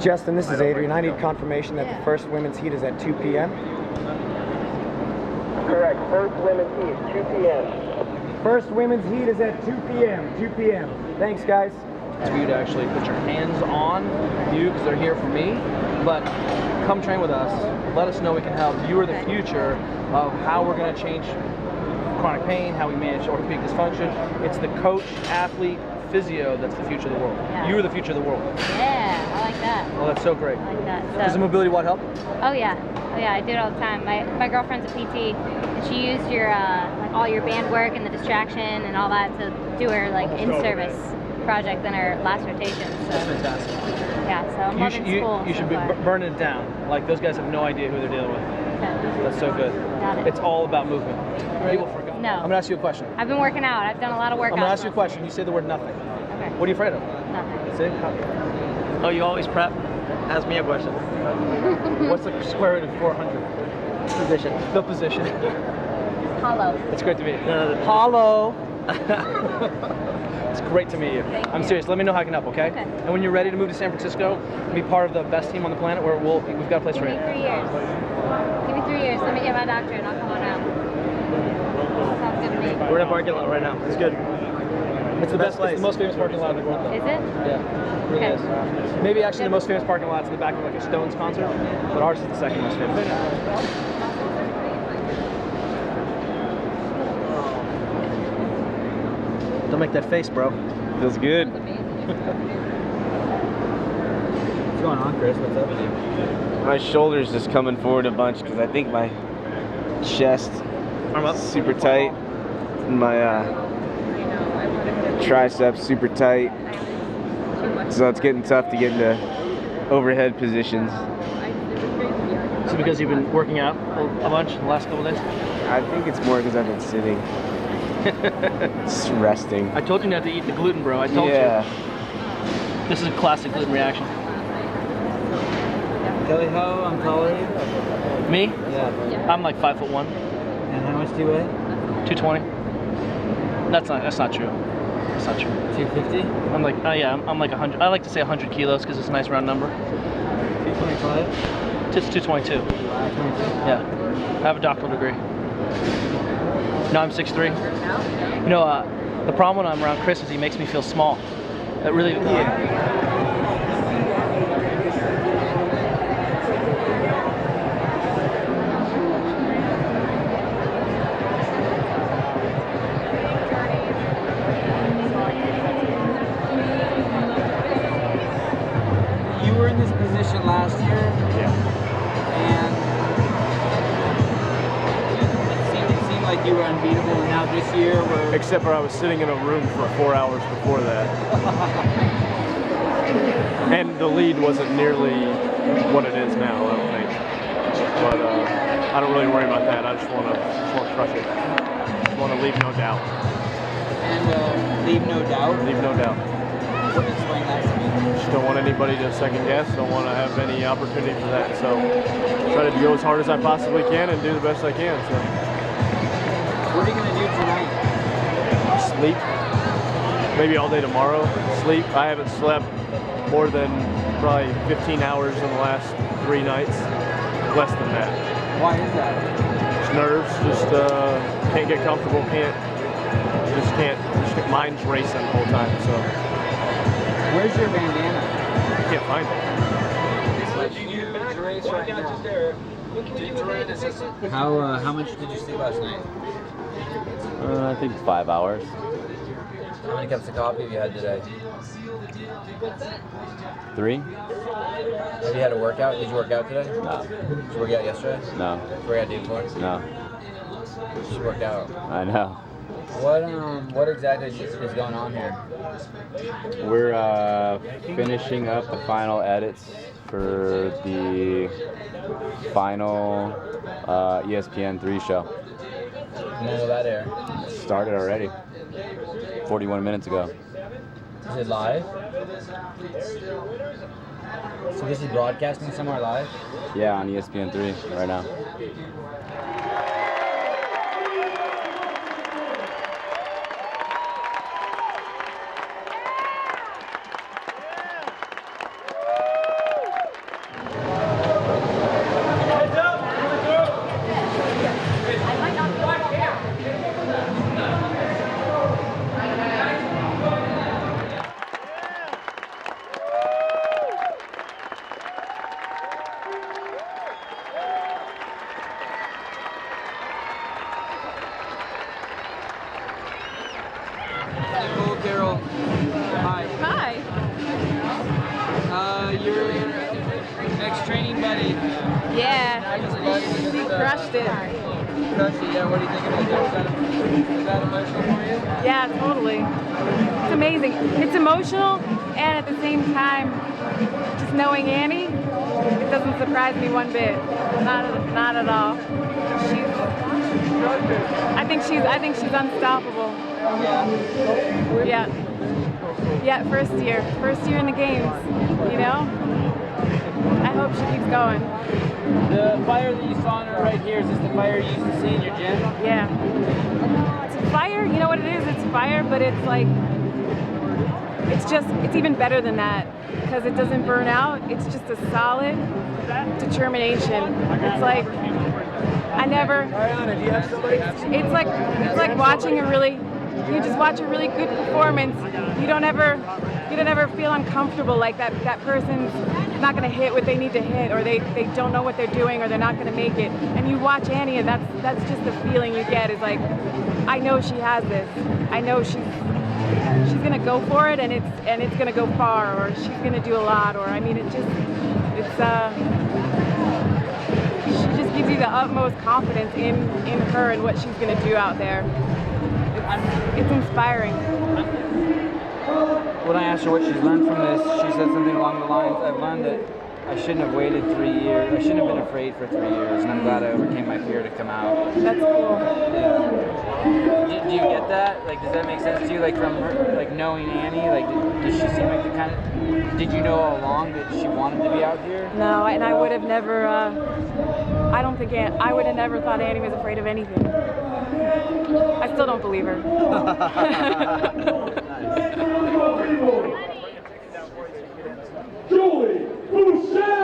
Justin, this is Adrian. I need confirmation that the first women's heat is at 2 p.m. Correct. First women's heat, 2 p.m. First women's heat is at 2 p.m. 2 p.m. Thanks, guys. For you to actually put your hands on you because they're here for me, but come train with us. Let us know we can help. You are the future of how we're going to change chronic pain, how we manage orthopedic dysfunction. It's the coach, athlete, physio that's the future of the world. Yeah. You are the future of the world. Yeah, I like that. Well, that's so great. I like that. Does the mobility what help? Oh yeah, I do it all the time. My girlfriend's a PT, and she used your like all your band work and the distraction and all that to do her like in-service project in her last rotation. So. That's fantastic. Yeah, so I'm loving school. You should be burning it down. Like those guys have no idea who they're dealing with. Okay. That's so good. Got it. It's all about movement. People forgot. No. I'm gonna ask you a question. I've been working out. I've done a lot of workouts. I'm gonna ask you a question. You say the word nothing. Okay. What are you afraid of? Nothing. See? Oh, you always prep? Ask me a question. What's the square root of 400? Position. The position. Hollow. It's great to meet you. Hollow. It's great to meet you. I'm serious. Let me know how I can help, okay? Okay. And when you're ready to move to San Francisco, be part of the best team on the planet, we've got a place for you. Give me 3 years. Give me 3 years. Let me get my doctorate and I'll come on out. Sounds good to me. We're in a parking lot right now. It's good. It's the best place. It's the most famous parking lot in the world, though. Is it? Yeah, it really is. Maybe actually the most famous parking lot's in the back of like a Stones concert, but ours is the second most famous. Don't make that face, bro. Feels good. What's going on, Chris? What's up with you? My shoulder's just coming forward a bunch because I think my chest is super tight and my triceps super tight. So it's getting tough to get into overhead positions. So because you've been working out a bunch the last couple days? I think it's more because I've been sitting. Just resting. I told you not to eat the gluten, bro. I told you. This is a classic gluten reaction. Kelly, how tall are you? Me? Yeah. I'm like 5'1". And how much do you weigh? 220. That's not true. That's not true. 250? I'm like, I'm like 100. I like to say 100 kilos because it's a nice round number. 225? It's 222. 222? Yeah. I have a doctoral degree. No, I'm 6'3". You know, the problem when I'm around Chris is he makes me feel small. That really, You were in this position last year. Yeah. And it seemed like you were unbeatable, and now this year we're... Except for I was sitting in a room for 4 hours before that. And the lead wasn't nearly what it is now, I don't think. But I don't really worry about that. I just want to crush it. Just want to leave no doubt. And leave no doubt? Leave no doubt. Explain that to me. Just don't want anybody to second guess. Don't want to have any opportunity for that. So try to go as hard as I possibly can and do the best I can. So. What are you going to do tonight? Sleep. Maybe all day tomorrow. Sleep. I haven't slept more than probably 15 hours in the last 3 nights. Less than that. Why is that? Just nerves. Just can't get comfortable. Just mind's racing the whole time. So. Where's your bandana? I can't find it. How much did you sleep last night? I think 5 hours. How many cups of coffee have you had today? 3? Have you had a workout? Did you work out today? No. Did you work out yesterday? No. Did you work out the day before? No. You just worked out. I know. What exactly is going on here? We're finishing up the final edits for the final ESPN 3 show. When will that air? Started already. 41 minutes ago. Is it live? So this is broadcasting somewhere live? Yeah, on ESPN 3 right now. Yeah, she crushed it. Yeah, what do you think about that? Is that emotional for you? Yeah, totally. It's amazing. It's emotional, and at the same time, just knowing Annie, it doesn't surprise me one bit. Not at all. I think she's unstoppable. Yeah. Yeah, first year in the games. You know. I hope she keeps going. The fire that you saw in her right here, is this the fire you used to see in your gym? Yeah. It's fire, you know what it is? It's fire, but it's like, it's even better than that because it doesn't burn out. It's just a solid determination. It's like, it's like watching you just watch a really good performance. You don't ever feel uncomfortable like that person's not going to hit what they need to hit, or they don't know what they're doing, or they're not going to make it. And you watch Annie, and that's just the feeling you get. Is like, I know she has this. I know she's going to go for it, and it's going to go far, or she's going to do a lot, or I mean, she just gives you the utmost confidence in her and what she's going to do out there. It's inspiring. When I asked her what she's learned from this, she said something along the lines, I've learned that I shouldn't have waited 3 years. I shouldn't have been afraid for 3 years, and I'm glad I overcame my fear to come out. That's cool. Yeah. Do you get that? Like, does that make sense to you? Like, from her, like, knowing Annie, like, does she seem like the kind of, did you know all along that she wanted to be out here? No, and I would have never, I would have never thought Annie was afraid of anything. I still don't believe her. Julie Boucher!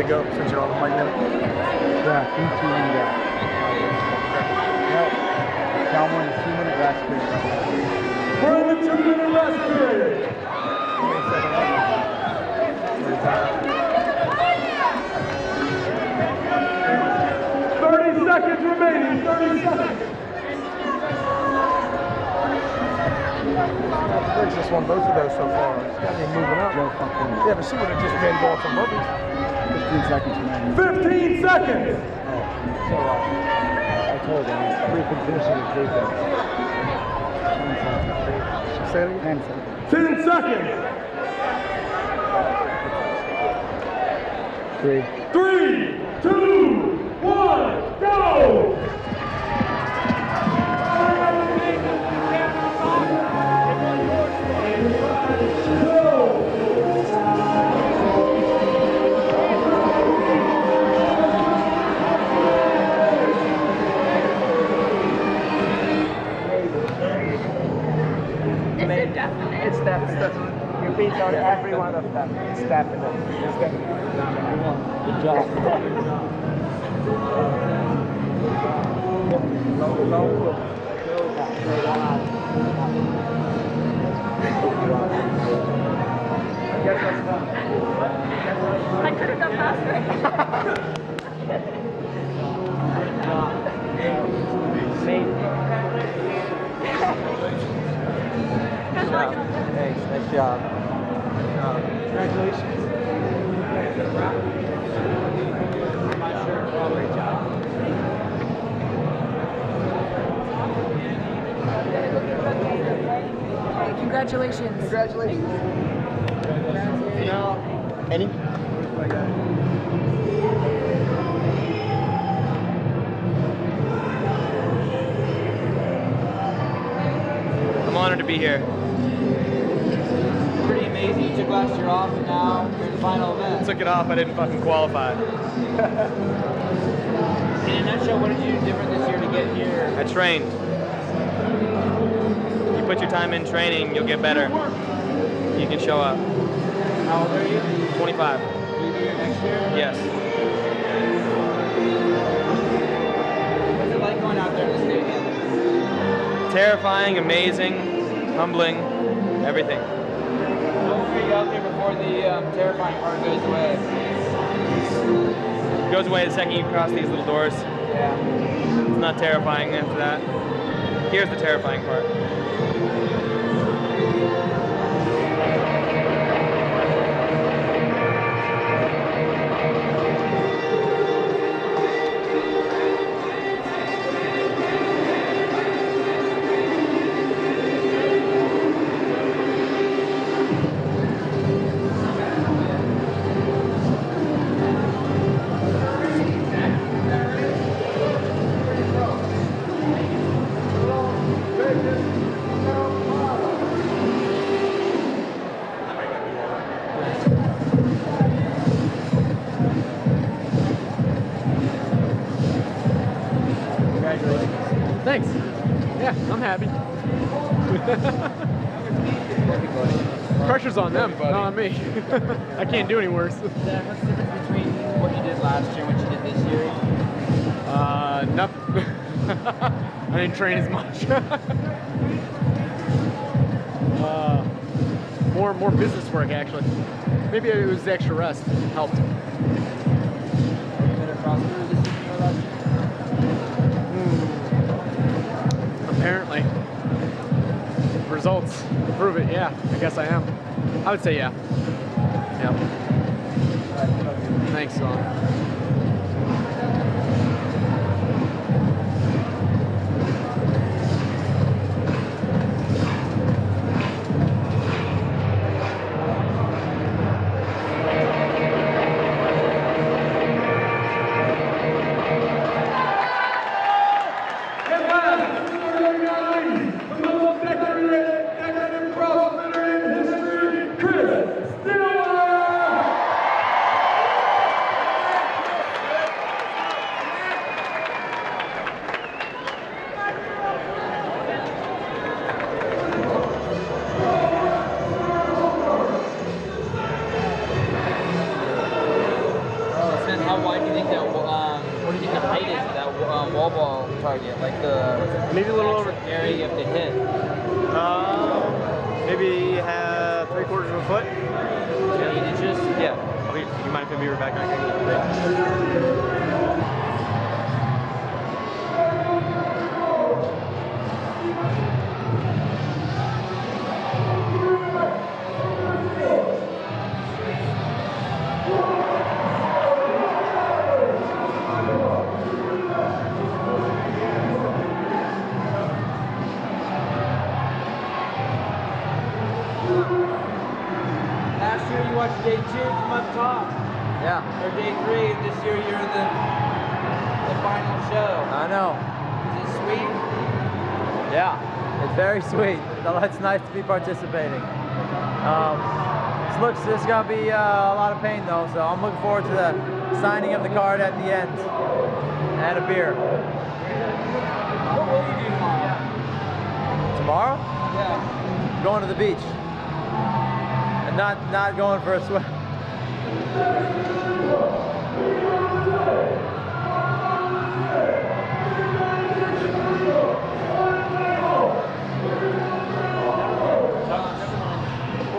Go since you're on the mic now. Yeah, 3, 2, 1, go. Yep. Someone is 2-minute rest period. We're in the 2-minute rest period. 30 seconds remaining. 30 seconds. Rich just won both of those so far. She's got me moving up. Yeah, but she would have just been going from burpees. 15 seconds remaining. 15 seconds! So, I told them, we can finish in 3 seconds. 10 seconds. Say it again. 10 seconds! 3, 2, 1, go! It's definitely. You beat out every one of them. It's definitely. It's definitely. Good job. I could have done faster. Thanks. Nice job. Congratulations. Great job. Congratulations. Congratulations. Now, Annie? honored to be here. Pretty amazing. You took last year off, and now you're in the final event. Took it off. I didn't fucking qualify. In a nutshell, what did you do different this year to get here? I trained. You put your time in training, you'll get better. You can show up. How old are you? 25. Will you be here next year? Yes. What's it like going out there in the stadium? Terrifying, amazing, humbling, everything. What will you out there before the terrifying part goes away? It goes away the second you cross these little doors. Yeah. It's not terrifying after that. Here's the terrifying part. Thanks. Yeah, I'm happy. Pressure's on them, not on me. I can't do any worse. What's the difference between what you did last year and what you did this year? Nothing. I didn't train as much. More business work, actually. Maybe it was the extra rest helped. Are you better CrossFitter this year than last year? Apparently. Results prove it, yeah. I guess I am. I would say yeah. Yeah. Thanks, Son. How wide do you think that, what do you think the height is of that wall ball target? Like the Maybe a little over area you have to hit? Maybe 3/4 of a foot. 8 inches? Yeah. You mind if I be right back? Last year you watched day 2 from up top. Yeah. Or day 3, and this year you're the final show. I know. Is it sweet? Yeah, it's very sweet. It's nice to be participating. This is gonna be a lot of pain though, so I'm looking forward to the signing of the card at the end and a beer. What will you do tomorrow? Tomorrow? Yeah. Going to the beach. And not going for a swim. What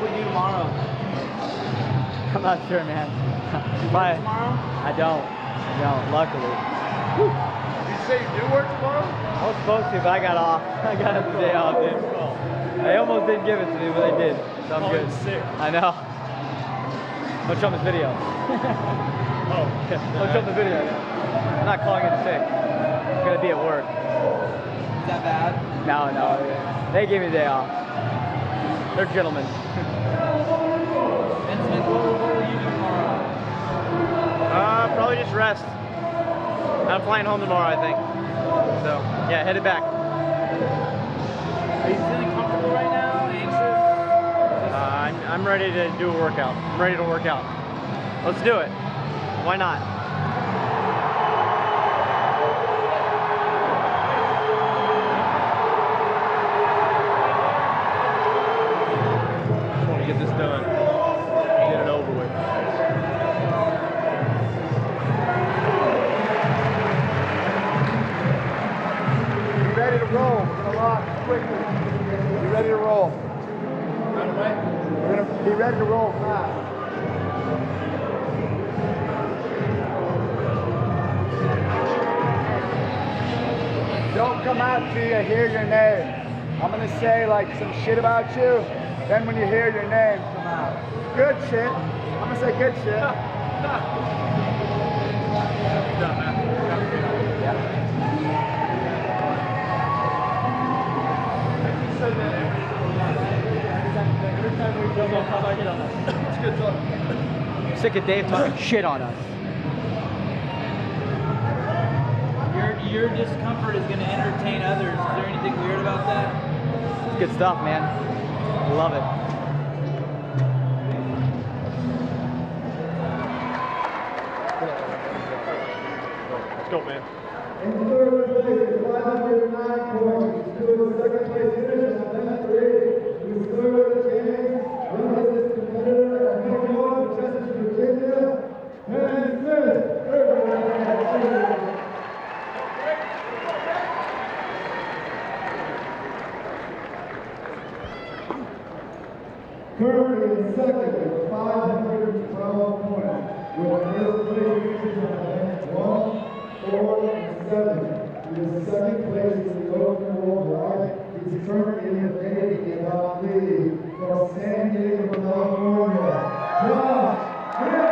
will you do tomorrow? I'm not sure, man. Tomorrow? I don't, luckily. Did you say you do work tomorrow? I was supposed to, but I got off. I got the day off, dude. They almost didn't give it to me, but they did. So I'm good. Sick. I know. Don't show them this video. Don't show them the video. I'm not calling it sick. I'm gonna be at work. Is that bad? No. They gave me the day off. They're gentlemen. Vincent, what will you do tomorrow? Probably just rest. I'm flying home tomorrow, I think. So, yeah, headed back. Are you feeling comfortable right now? ready to do a workout. I'm ready to work out. Let's do it. Why not? Just want to get this done. Get it over with. Be ready to roll. We're gonna lock quickly. Be ready to roll. We're gonna be ready to roll fast. Don't come out till you hear your name. I'm gonna say like some shit about you. Then when you hear your name, come out. Good shit. I'm gonna say good shit. Sick of Dave talking shit on us. Your discomfort is going to entertain others. Is there anything weird about that? It's good stuff, man. Love it. Let's go, man. In third place with 509 points, to the second place finish on that 3, who is third James, this competitor at Hillmore, Justice Virginia, and fifth, currently in second with 512 points, with first place finishes on events 1, 4, and 7. In the second place is the Open Worldwide. He's currently invading in our league from San Diego, California. Josh Bridges!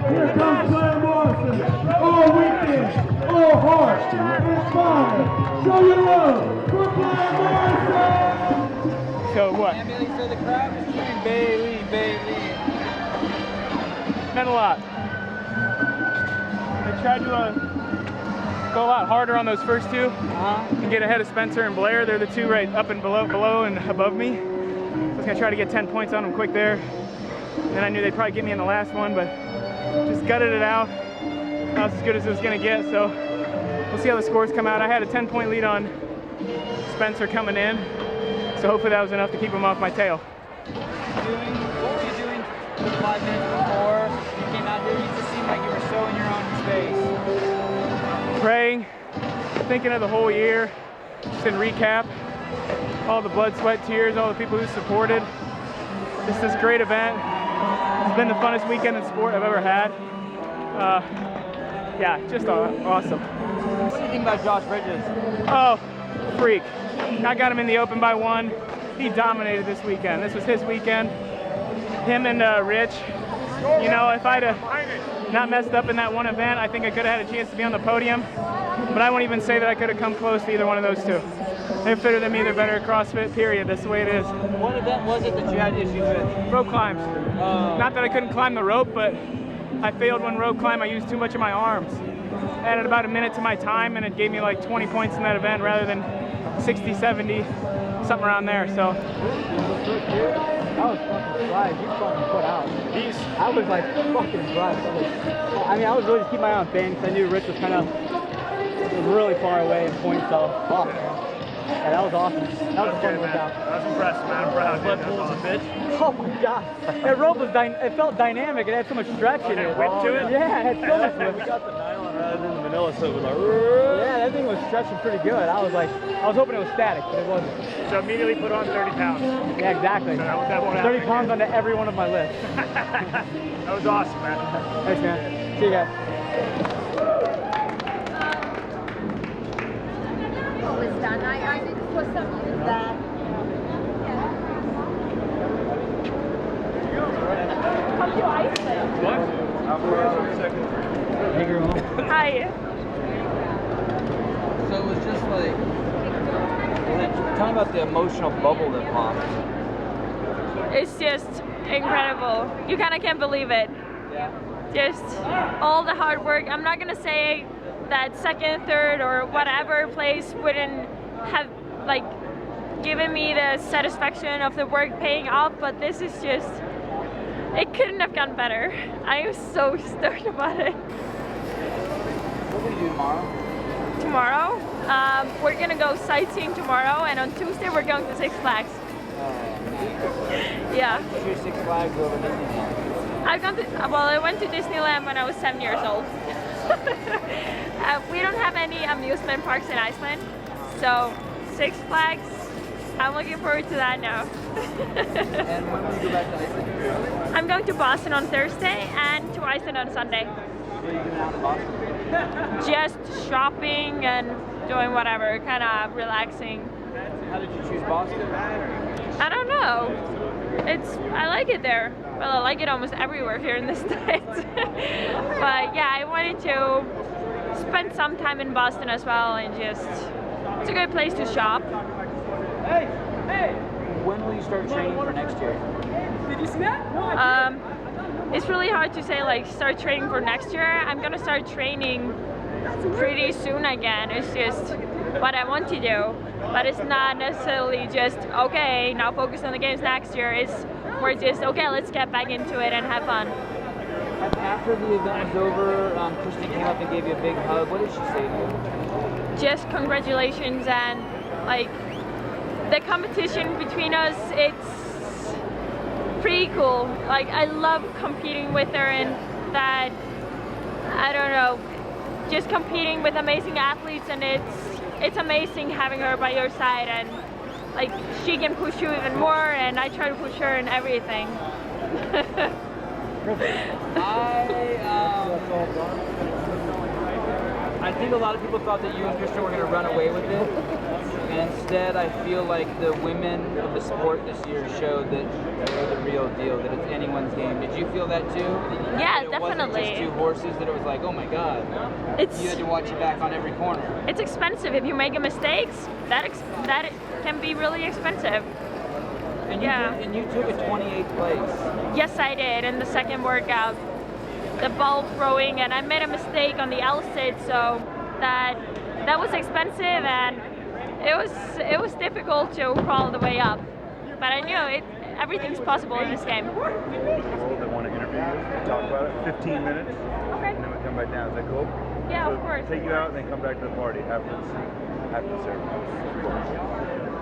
Here comes Graham Holmberg. All weekend, all heart, inspired. Show your love for Graham Holmberg. So what? So the crowd is cheering Bailey. Meant a lot. I tried to go a lot harder on those first two and get ahead of Spencer and Blair. They're the two right up and below and above me. So I was gonna try to get 10 points on them quick there. And I knew they'd probably get me in the last one, but just gutted it out. That was as good as it was gonna get, so we'll see how the scores come out. I had a 10-point lead on Spencer coming in, so hopefully that was enough to keep him off my tail. What were you doing 5 minutes before you came out here? You just seemed like you were so in your own space. Praying, thinking of the whole year, just in recap, all the blood, sweat, tears, all the people who supported. Just this great event. It's been the funnest weekend in sport I've ever had. Yeah, just awesome. What do you think about Josh Bridges? Oh, freak. I got him in the Open by 1. He dominated this weekend. This was his weekend. Him and Rich. You know, if I'd have not messed up in that one event, I think I could have had a chance to be on the podium. But I won't even say that I could have come close to either one of those two. They're fitter than me, they're better at CrossFit, period. That's the way it is. What event was it that you had issues with? Rope climbs. Not that I couldn't climb the rope, but I failed one rope climb. I used too much of my arms. Added about a minute to my time, and it gave me like 20 points in that event rather than 60, 70, something around there. So. I was fucking surprised. You fucking put out. I was like fucking surprised. I mean, I was really just keeping my eye on Ben because I knew Rich was kind of really far away in points. So, yeah, that was awesome. That was a fun workout. I was impressed, man. I'm proud. Blood pools a bitch. Oh my god. That rope was it felt dynamic. It had so much stretch in it. Whip to it? Yeah, it had so much whip. We got the nylon rather than the manila, so it was like. Yeah, everything was stretching pretty good. I was hoping it was static, but it wasn't. So immediately put on 30 pounds. Yeah, exactly. So that won't 30 happen pounds again. onto every one of my lifts. That was awesome, man. Thanks, man. See you guys. Was done. I did for some use that. Come to Iceland. What? Hi. So it was just like, tell me about the emotional bubble that popped. It's just incredible. You kind of can't believe it. Yeah. Just all the hard work. I'm not gonna say that second, third, or whatever place wouldn't have like given me the satisfaction of the work paying off, but this is just, it couldn't have gone better. I am so stoked about it. What will you do tomorrow? Tomorrow, we're gonna go sightseeing tomorrow, and on Tuesday we're going to Six Flags. Yeah. What's your Six Flags over Disneyland? I went to Disneyland when I was 7 years old. We don't have any amusement parks in Iceland, so Six Flags, I'm looking forward to that now. And when will you go back to Iceland? I'm going to Boston on Thursday and to Iceland on Sunday. What are you doing out in Boston? Just shopping and doing whatever, kind of relaxing. How did you choose Boston? I don't know. I like it there. Well, I like it almost everywhere here in the States. But yeah, I wanted to spend some time in Boston as well, and just, it's a good place to shop. Hey! When will you start training for next year? Did you see that? It's really hard to say, like, start training for next year. I'm gonna start training pretty soon again. It's just what I want to do. But it's not necessarily just, okay, now focus on the games next year. We're just, okay, let's get back into it and have fun. After the event was over, Kristen came up and gave you a big hug. What did she say to you? Just congratulations, and like the competition between us, it's pretty cool. Like, I love competing with her, and that, I don't know, just competing with amazing athletes, and it's amazing having her by your side, and like she can push you even more, and I try to push her in everything. I think a lot of people thought that you and Kristen were going to run away with it. And instead, I feel like the women of the sport this year showed that they're the real deal, that it's anyone's game. Did you feel that too? Yeah, that definitely. It wasn't just two horses, that it was like, oh my God. You had to watch your back on every corner. It's expensive. If you make a mistake, that can be really expensive. And you took a 28th place. Yes, I did in the second workout. The ball throwing, and I made a mistake on the L-sit, so that was expensive, and it was difficult to crawl the way up. But I knew everything's possible in this game. People that want to interview you, talk about it, 15 minutes, okay. And then we come back down. Is that cool? Yeah, so of course. Take you out and then come back to the party after the ceremony.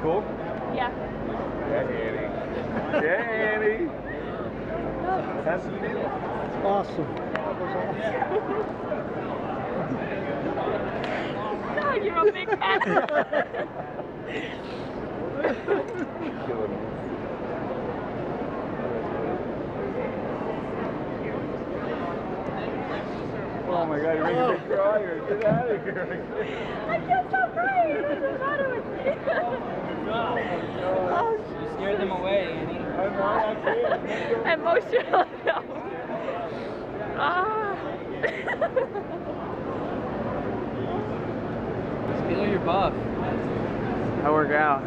Cool? Yeah. Annie. Yeah, Annie. How's it feel? Awesome. Oh, you're a big fan. Oh my God, you're making me cry. Get out of here. I can't stop crying. What's the matter with me? Oh, you scared them away, Annie. Emotional. No. Feel your buff. I work out.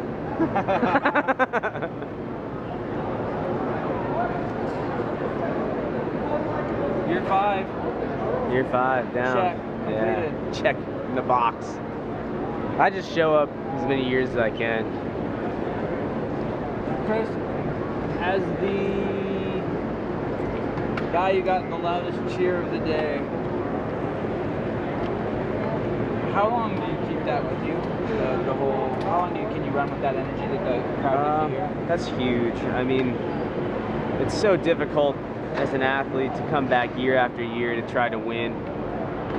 Year 5. Year 5 down. Check. Yeah. Completed. Check in the box. I just show up as many years as I can. Chris, as the guy who got the loudest cheer of the day, how long do you keep that with you? How long can you run with that energy that the crowd gives you here? That's huge. I mean, it's so difficult as an athlete to come back year after year to try to win,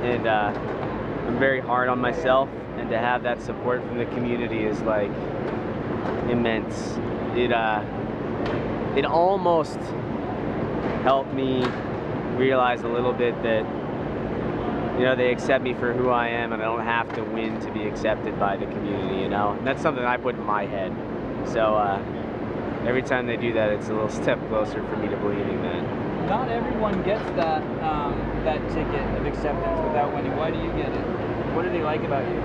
and I'm very hard on myself, and to have that support from the community is like immense. It almost helped me realize a little bit that, you know, they accept me for who I am and I don't have to win to be accepted by the community, you know? And that's something I put in my head. So every time they do that, it's a little step closer for me to believing that. Not everyone gets that that ticket of acceptance without winning. Why do you get it? What do they like about you?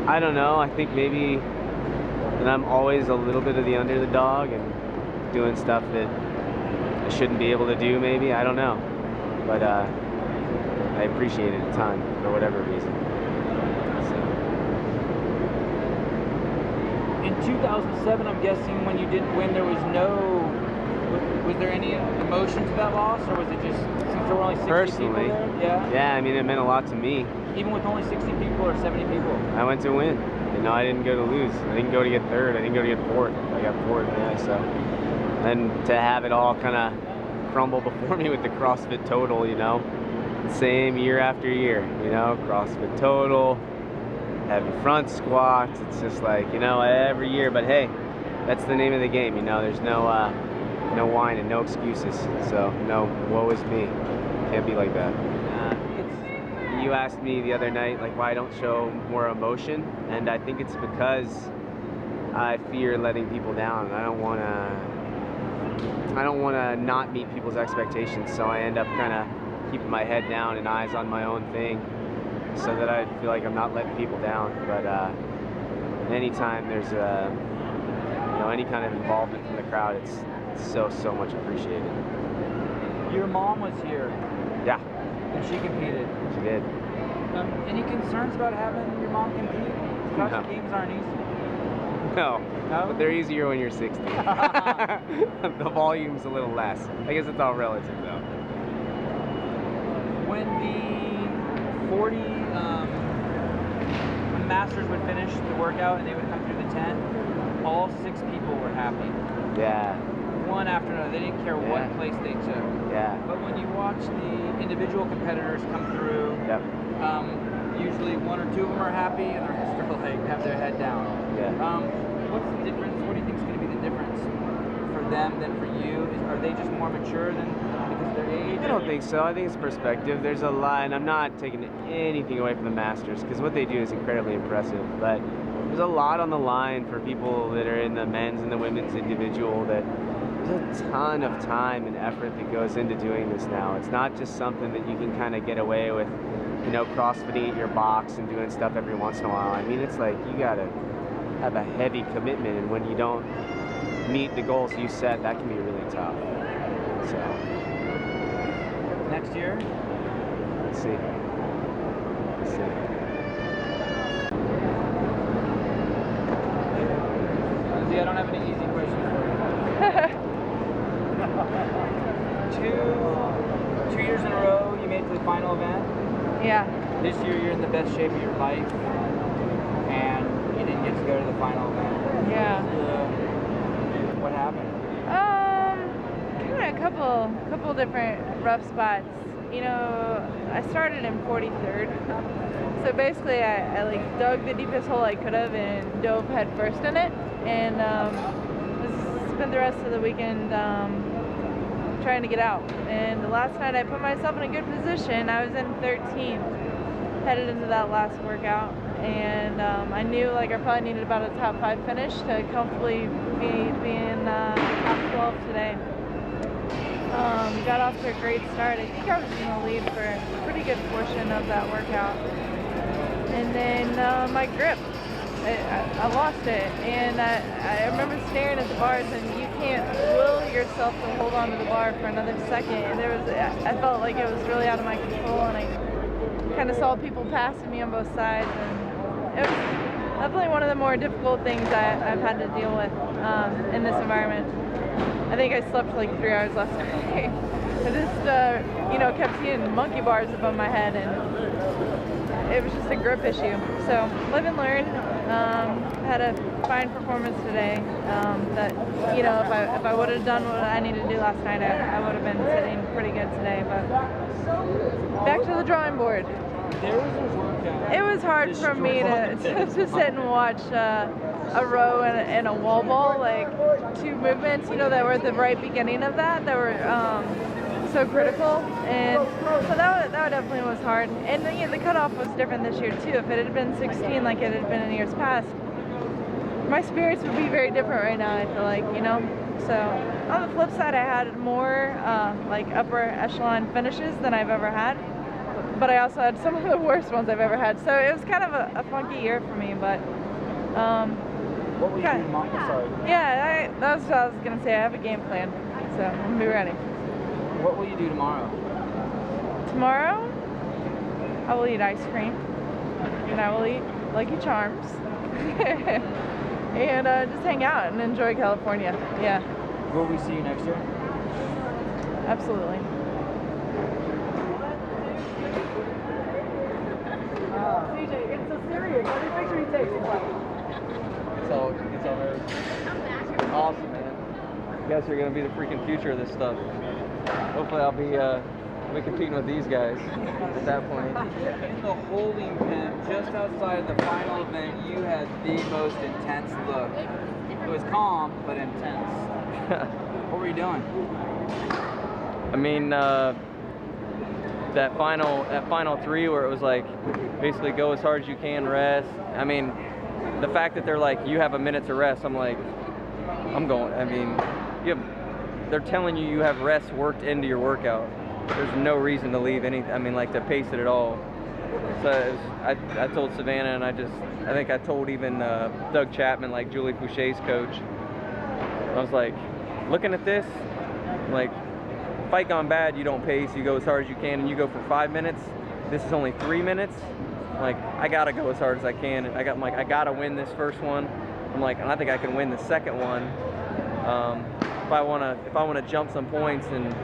I don't know. I think maybe that I'm always a little bit of the under the dog and doing stuff that I shouldn't be able to do, maybe. I don't know. But I appreciate it a ton for whatever reason. In 2007, I'm guessing when you didn't win, there was there any emotion to that loss, or was it just, since there were only 60 Personally, people there? Yeah, I mean, it meant a lot to me. Even with only 60 people or 70 people? I went to win. You know, I didn't go to lose. I didn't go to get third. I didn't go to get fourth. I got fourth, yeah, so. And to have it all kind of crumble before me with the CrossFit Total, you know, same year after year, you know, CrossFit Total, heavy front squats. It's just like, you know, every year, but hey, that's the name of the game, you know. There's no whine and no excuses. So no, woe is me. Can't be like that. You asked me the other night, like, why I don't show more emotion, and I think it's because I fear letting people down. I don't want to not meet people's expectations, so I end up kind of keeping my head down and eyes on my own thing, so that I feel like I'm not letting people down. But anytime there's you know, any kind of involvement from the crowd, it's so much appreciated. Your mom was here. Yeah. And she competed. She did. Any concerns about having your mom compete? CrossFit Games aren't easy. No, but they're easier when you're 60. The volume's a little less. I guess it's all relative, though. When the 40, when Masters would finish the workout and they would come through the tent, all 6 people were happy. Yeah. One after another. They didn't care what place they took. Yeah. But when you watch the individual competitors come through, usually 1 or 2 of them are happy and the rest are like have their head down. Yeah. What's the difference? What do you think is going to be the difference for them than for you? Are they just more mature than because of their age? I don't think so. I think it's perspective. There's a lot, and I'm not taking anything away from the Masters because what they do is incredibly impressive. But there's a lot on the line for people that are in the men's and the women's individual that there's a ton of time and effort that goes into doing this now. It's not just something that you can kind of get away with, you know, CrossFitting at your box and doing stuff every once in a while. I mean, it's like you gotta have a heavy commitment, and when you don't meet the goals you set, that can be really tough. So next year? Let's see. Let's see. I don't have any easy questions for you. Two years in a row, you made it to the final event. Yeah. This year, you're in the best shape of your life, and you didn't get to go to the final event. Yeah. What happened? Kind of a couple different rough spots. You know, I started in 43rd. So basically, I like dug the deepest hole I could have and dove head first in it, and spent the rest of the weekend trying to get out. And the last night I put myself in a good position. I was in 13th, headed into that last workout, and I knew like I probably needed about a top 5 finish to comfortably be in top 12 today. Got off to a great start. I think I was in the lead for a pretty good portion of that workout. And then my grip, I lost it. And I remember staring at the bars, and you can't will yourself to hold on to the bar for another second. And I felt like it was really out of my control, and I kind of saw people passing me on both sides. And it was definitely one of the more difficult things I've had to deal with in this environment. I think I slept for like 3 hours last night. I just, you know, kept seeing monkey bars above my head, and it was just a grip issue. So live and learn. Had a fine performance today. That, you know, if I would have done what I needed to do last night, I would have been sitting pretty good today. But back to the drawing board. There was a It was hard for me to sit and watch a row and a wall ball, like two movements, that were at the right beginning of that were so critical, and so that definitely was hard. And the cutoff was different this year too. If it had been 16 like it had been in years past, my spirits would be very different right now, I feel like, So on the flip side, I had more like upper echelon finishes than I've ever had, but I also had some of the worst ones I've ever had. So it was kind of a funky year for me, but what will you do tomorrow? Sorry. Yeah, that's what I was gonna say. I have a game plan, so I'm gonna be ready. What will you do tomorrow? Tomorrow, I will eat ice cream, and I will eat Lucky Charms. And just hang out and enjoy California. Yeah. Will we see you next year? Absolutely. CJ, it's so serious. Every picture he takes is like... It's all hers. Awesome, man. You guys are gonna be the freaking future of this stuff. Hopefully I'll be competing with these guys at that point. In the holding pen, just outside of the final event, you had the most intense look. It was calm, but intense. What were you doing? I mean, that final three where it was like, basically go as hard as you can, rest. I mean, the fact that they're like, you have a minute to rest, I'm like, I'm going. I mean, they're telling you have rest worked into your workout. There's no reason to leave to pace it at all. So I told Savannah, and I think I told even Doug Chapman, like Julie Foucher's coach. I was like, looking at this, like, fight gone bad, you don't pace, you go as hard as you can, and you go for 5 minutes. This is only 3 minutes. Like, I gotta go as hard as I can. And I gotta win this first one. I'm like, and I think I can win the second one. If I wanna jump some points and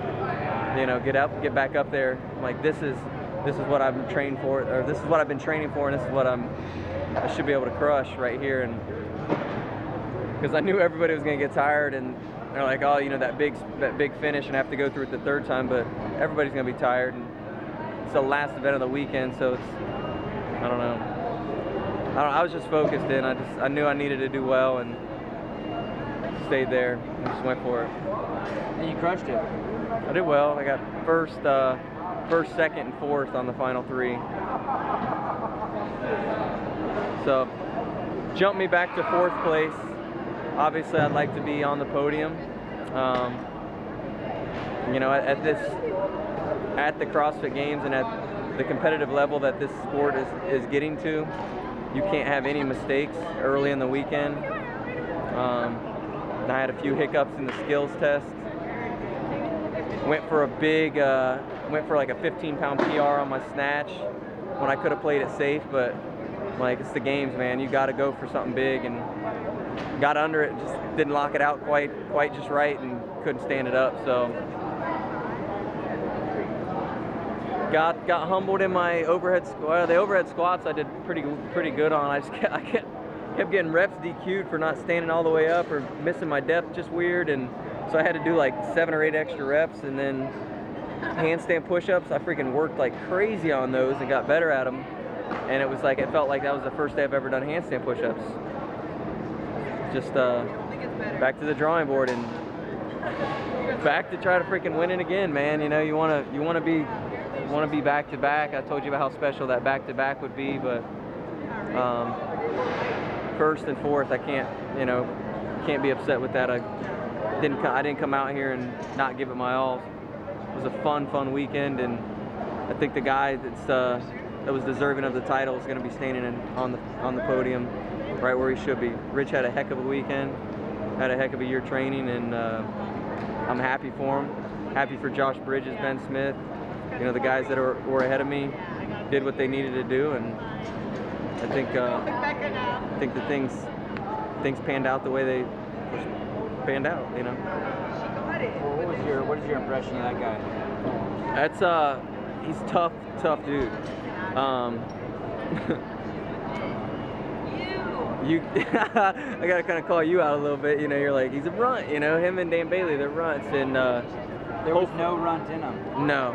get back up there, like this is what I've been trained for, or this is what I've been training for, and this is what I should be able to crush right here. And because I knew everybody was gonna get tired, and they're like, oh, that big finish, and I have to go through it the third time, but everybody's gonna be tired, and it's the last event of the weekend, so I don't know. I was just focused in. I knew I needed to do well, and stayed there and just went for it. And you crushed it. I did well. I got first, second, and fourth on the final three. So, jumped me back to fourth place. Obviously, I'd like to be on the podium. At the CrossFit Games and at the competitive level that this sport is getting to, you can't have any mistakes early in the weekend. I had a few hiccups in the skills test. Went for like a 15-pound PR on my snatch when I could have played it safe, but like, it's the games, man. You got to go for something big, and got under it, just didn't lock it out quite just right, and couldn't stand it up. So got humbled in my overhead squat. The overhead squats I did pretty good on. I kept getting reps DQ'd for not standing all the way up or missing my depth just weird, and so I had to do like 7 or 8 extra reps. And then handstand push-ups, I freaking worked like crazy on those and got better at them. And it felt like that was the first day I've ever done handstand push-ups. Just back to the drawing board and back to try to freaking win it again, man. You want to be back to back. I told you about how special that back to back would be, but first and fourth, I can't be upset with that. I didn't come out here and not give it my all. It was a fun weekend, and I think the guy that was deserving of the title is going to be standing on the podium right where he should be. Rich had a heck of a weekend, had a heck of a year training, and I'm happy for him. Happy for Josh Bridges, Ben Smith, the guys that were ahead of me did what they needed to do, and I think the things panned out the way they panned out. What is your impression of that guy? He's tough dude. I gotta kind of call you out a little bit. You're like, he's a runt. Him and Dan Bailey, they're runts, and there was no runt in them. No,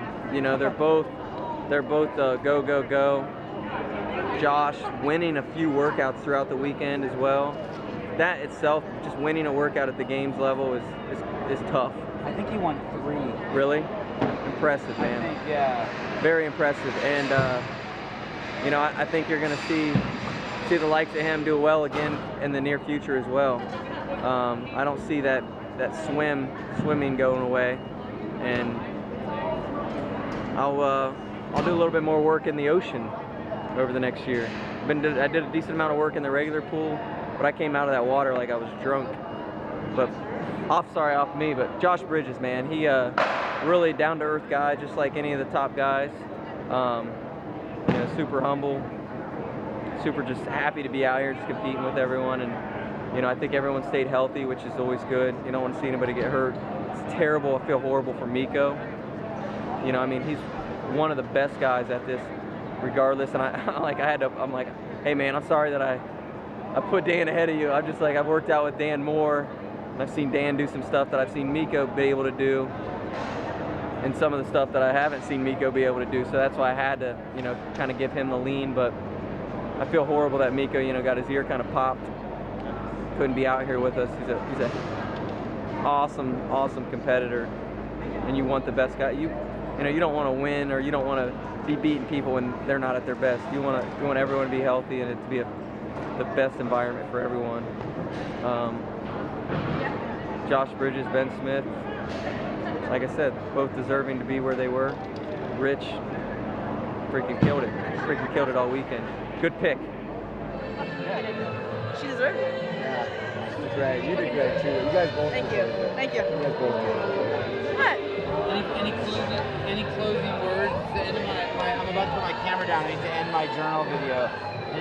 they're both go. Josh winning a few workouts throughout the weekend as well. That itself, just winning a workout at the games level is tough. I think he won 3. Really? Impressive, man. I think, yeah. Very impressive. And, you know, I think you're going to see the likes of him do well again in the near future as well. I don't see that swimming going away. And I'll do a little bit more work in the ocean over the next year. I did a decent amount of work in the regular pool, but I came out of that water like I was drunk. But off me, but Josh Bridges, man, he really down-to-earth guy, just like any of the top guys. You know, super humble, super just happy to be out here, just competing with everyone. And you know, I think everyone stayed healthy, which is always good. You don't want to see anybody get hurt. It's terrible. I feel horrible for Miko. You know, I mean, he's one of the best guys at this, regardless. And I'm like, hey man, I'm sorry that I put Dan ahead of you. I'm just like, I've worked out with Dan more, and I've seen Dan do some stuff that I've seen Miko be able to do, and some of the stuff that I haven't seen Miko be able to do. So that's why I had to, you know, kind of give him the lean. But I feel horrible that Miko, you know, got his ear kind of popped. Couldn't be out here with us. He's a awesome competitor, and you want the best guy. You know, you don't want to win, or you don't want to be beating people when they're not at their best. You want everyone to be healthy, and it to be the best environment for everyone. Josh Bridges, Ben Smith, like I said, both deserving to be where they were. Rich freaking killed it. Freaking killed it all weekend. Good pick. She deserved it. Yeah, great. You did great too. You guys both. Thank you. Thank you. You guys both did. What? Any closing words? The end of I'm about to put my camera down. I need to end my journal video.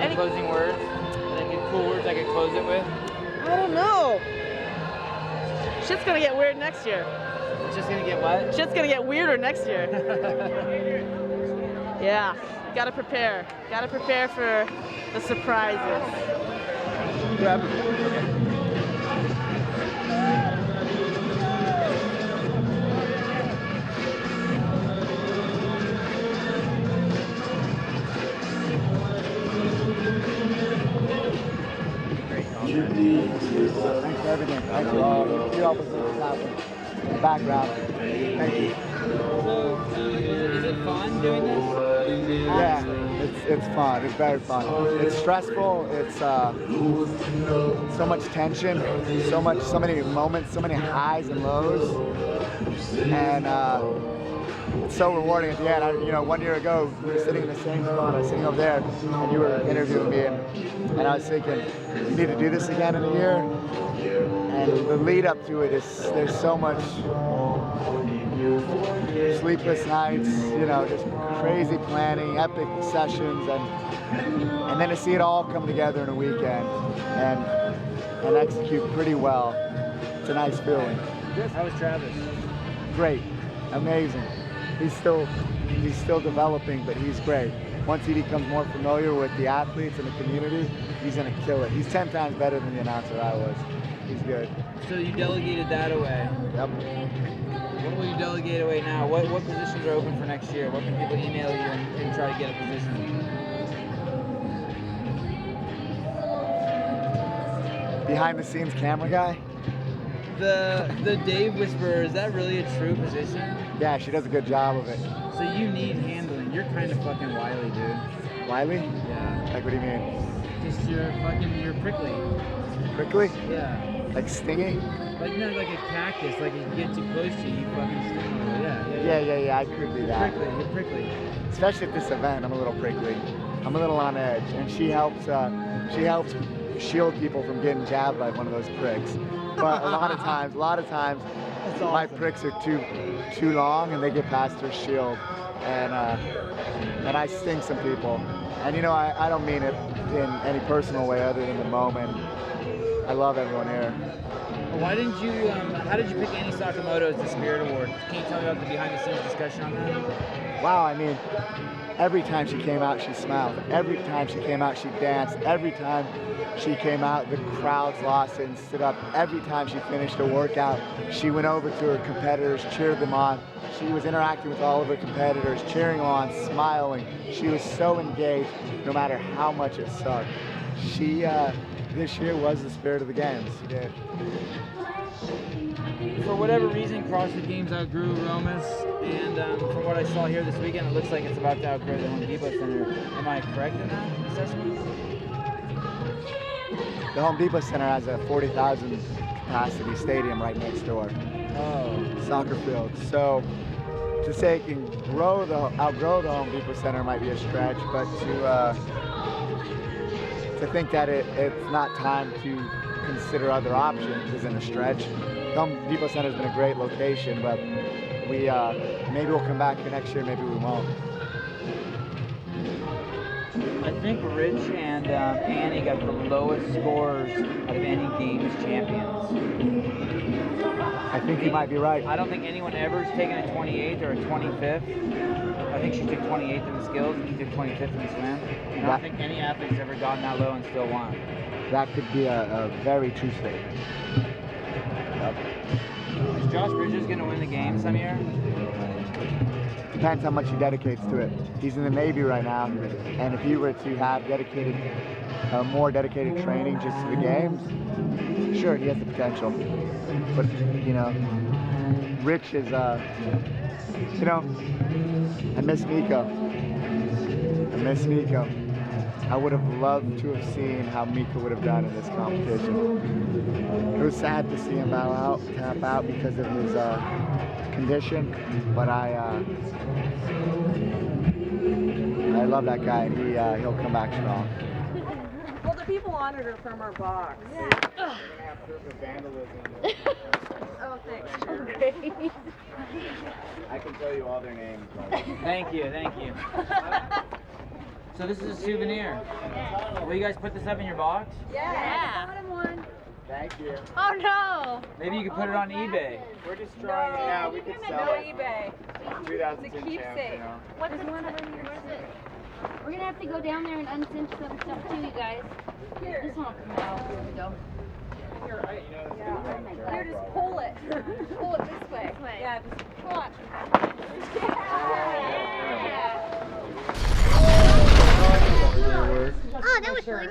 Any closing words? Cool words I could close it with? I don't know. Shit's gonna get weird next year. It's just gonna get what? Shit's gonna get weirder next year. Yeah, gotta prepare. Gotta prepare for the surprises. Grab it. Thanks for everything. Thanks for all. You help us in the background. Thank you. So, is it fun doing this? Yeah, it's fun. It's very fun. It's stressful. It's so much tension, so many moments, so many highs and lows, and it's so rewarding at the end. You know, 1 year ago we were sitting in the same spot. I was sitting over there, and you were interviewing me, and I was thinking, you need to do this again in a year. And the lead up to it is there's so much sleepless nights, you know, just crazy planning, epic sessions, and then to see it all come together in a weekend and execute pretty well. It's a nice feeling. How was Travis? Great, amazing. He's still developing, but he's great. Once he becomes more familiar with the athletes and the community, he's gonna kill it. He's 10 times better than the announcer I was. He's good. So you delegated that away. Yep. What will you delegate away now? What positions are open for next year? What can people email you and try to get a position? Behind the scenes camera guy? The Dave Whisperer, is that really a true position? Yeah, she does a good job of it. So you need handling. You're kind of fucking wily, dude. Wily? Yeah. Like what do you mean? Just you're prickly. Prickly? Yeah. Like stingy? Like not like a cactus. Like if you get too close to you fucking sting. Yeah, I could be that. You're prickly. Especially at this event, I'm a little prickly. I'm a little on edge, and she helps shield people from getting jabbed by one of those pricks. But a lot of times, awesome. My pricks are too long, and they get past her shield, and I sting some people. And you know, I don't mean it in any personal way other than the moment. I love everyone here. Why didn't you, how did you pick Annie Sakamoto as the Spirit Award? Can you tell me about the behind the scenes discussion on that? Wow, I mean, every time she came out, she smiled. Every time she came out, she danced. Every time she came out, the crowds lost it and stood up. Every time she finished a workout, she went over to her competitors, cheered them on. She was interacting with all of her competitors, cheering on, smiling. She was so engaged, no matter how much it sucked. She, this year was the spirit of the games. She did. For whatever reason, CrossFit Games outgrew Romas, and from what I saw here this weekend, it looks like it's about to outgrow the Home Depot Center. Am I correct in that assessment? The Home Depot Center has a 40,000 capacity stadium right next door. Oh. Soccer field. So to say it can outgrow the Home Depot Center might be a stretch, but to think that it's not time to consider other options isn't a stretch. Home Depot Center has been a great location, but we maybe we'll come back here next year, maybe we won't. I think Rich and Annie got the lowest scores out of any games champions. I think you might be right. I don't think anyone ever has taken a 28th or a 25th. I think she took 28th in the skills and he took 25th in the swim. And I don't think any athlete's ever gotten that low and still won. That could be a very true statement. Yep. Is Josh Bridges going to win the game some year? Depends how much he dedicates to it. He's in the Navy right now, and if he were to have more dedicated training just to the games, sure, he has the potential. But, you know, Rich is, you know, I miss Miko. I would have loved to have seen how Miko would have done in this competition. It was sad to see him tap out because of his condition, but I love that guy, and he'll come back strong. Well, the people honored her from our box. Yeah. Oh, thanks. Okay. I can tell you all their names. Thank you. So this is a souvenir. Will you guys put this up in your box? Yeah. Thank you. Oh no. Maybe you could put it on eBay. We're just trying it out. We could sell No it. eBay. 2010 It's a keepsake. What's this one over here? Where's it? We're gonna have to go down there and uncinch some stuff too, you guys. This one will come out. Here we go. Here, just pull it. Pull it this way. Yeah, just pull it. Oh, that was fun.